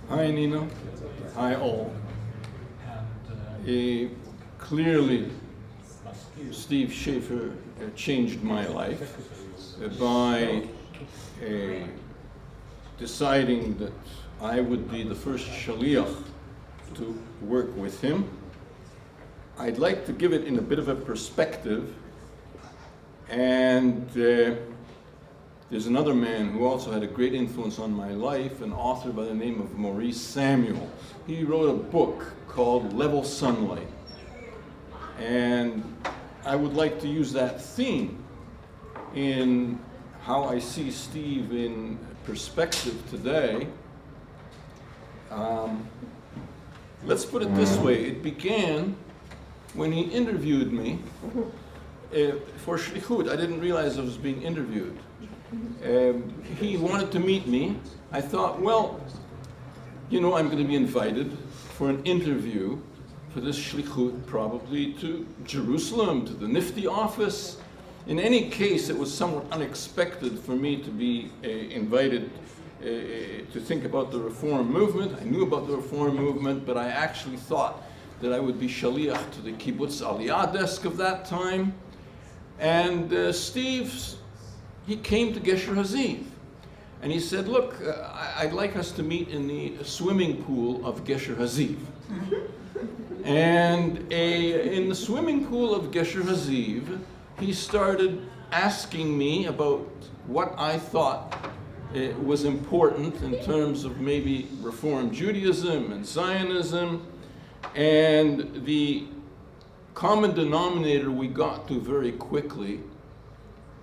Hi, Nina. Hi, all. Clearly, Steve Schafer changed my life by deciding that I would be the first shaliach to work with him. I'd like to give it in a bit of a perspective, and there's another man who also had a great influence on my life, an author by the name of Maurice Samuel. He wrote a book called Level Sunlight. And I would like to use that theme in how I see Steve in perspective today. Let's put it this way. It began when he interviewed me for Shlichut. I didn't realize I was being interviewed. He wanted to meet me. I thought, well, you know, I'm going to be invited for an interview for this shlichut, probably to Jerusalem, to the Nifty office. In any case, it was somewhat unexpected for me to be invited to think about the Reform movement. I knew about the Reform movement, but I actually thought that I would be shaliach to the Kibbutz Aliyah desk of that time. And Steve, he came to Gesher Haziv, and he said, look, I'd like us to meet in the swimming pool of Gesher Haziv. And in the swimming pool of Gesher Haziv, he started asking me about what I thought was important in terms of maybe Reform Judaism and Zionism. And the common denominator we got to very quickly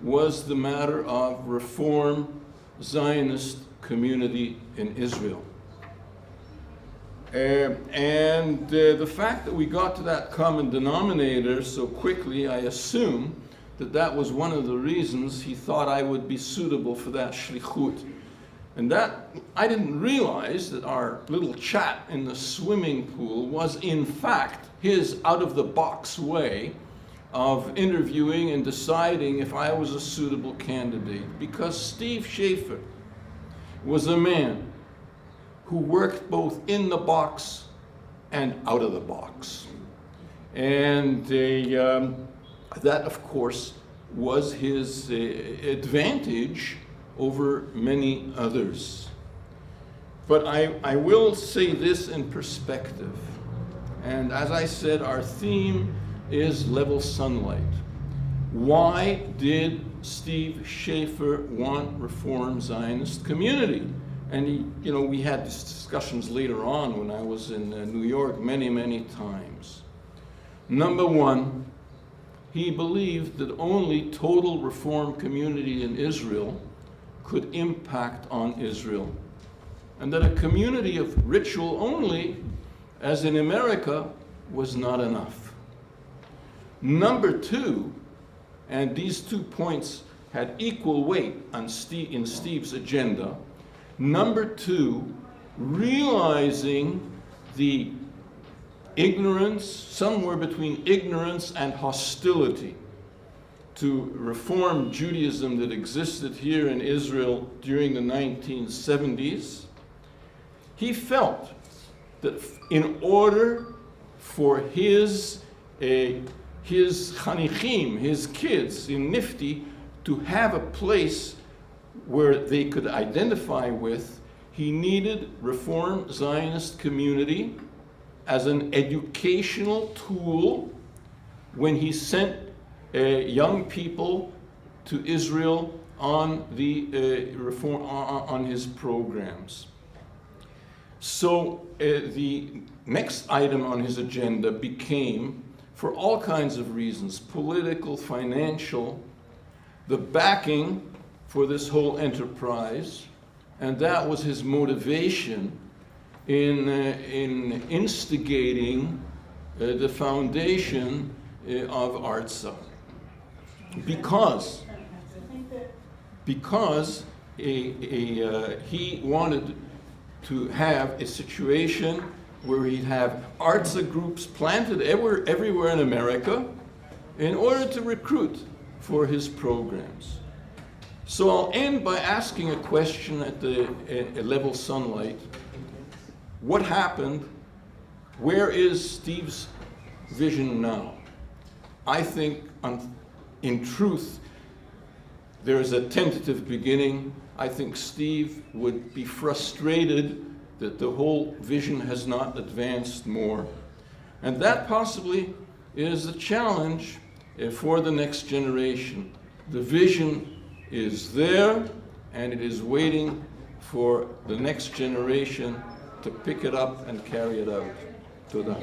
was the matter of Reform Zionist community in Israel. And the fact that we got to that common denominator so quickly, I assume that that was one of the reasons he thought I would be suitable for that shlichut. And that, I didn't realize that our little chat in the swimming pool was in fact his out-of-the-box way of interviewing and deciding if I was a suitable candidate. Because Steve Schafer was a man who worked both in the box and out of the box. And that, of course, was his advantage over many others. But I will say this in perspective. And as I said, our theme is Level Sunlight. Why did Steve Schafer want Reform Zionist community? And we had these discussions later on when I was in New York many, many times. Number one, he believed that only total Reform community in Israel could impact on Israel. And that a community of ritual only, as in America, was not enough. Number two, and these 2 points had equal weight in Steve's agenda. Number two, realizing the ignorance, somewhere between ignorance and hostility to Reform Judaism that existed here in Israel during the 1970s, he felt that in order for his chanichim, his kids in Nifty, to have a place where they could identify with, he needed Reform Zionist community as an educational tool when he sent young people to Israel on the reform on his programs. So the next item on his agenda became, for all kinds of reasons, political, financial, the backing for this whole enterprise, and that was his motivation in instigating the foundation of Artza. Because he wanted to have a situation where he'd have Artza groups planted everywhere in America in order to recruit for his programs. So I'll end by asking a question at Level Sunlight. what happened? Where is Steve's vision now? I think, in truth, there is a tentative beginning. I think Steve would be frustrated that the whole vision has not advanced more. And that possibly is a challenge for the next generation. The vision is there, and it is waiting for the next generation to pick it up and carry it out. Toda.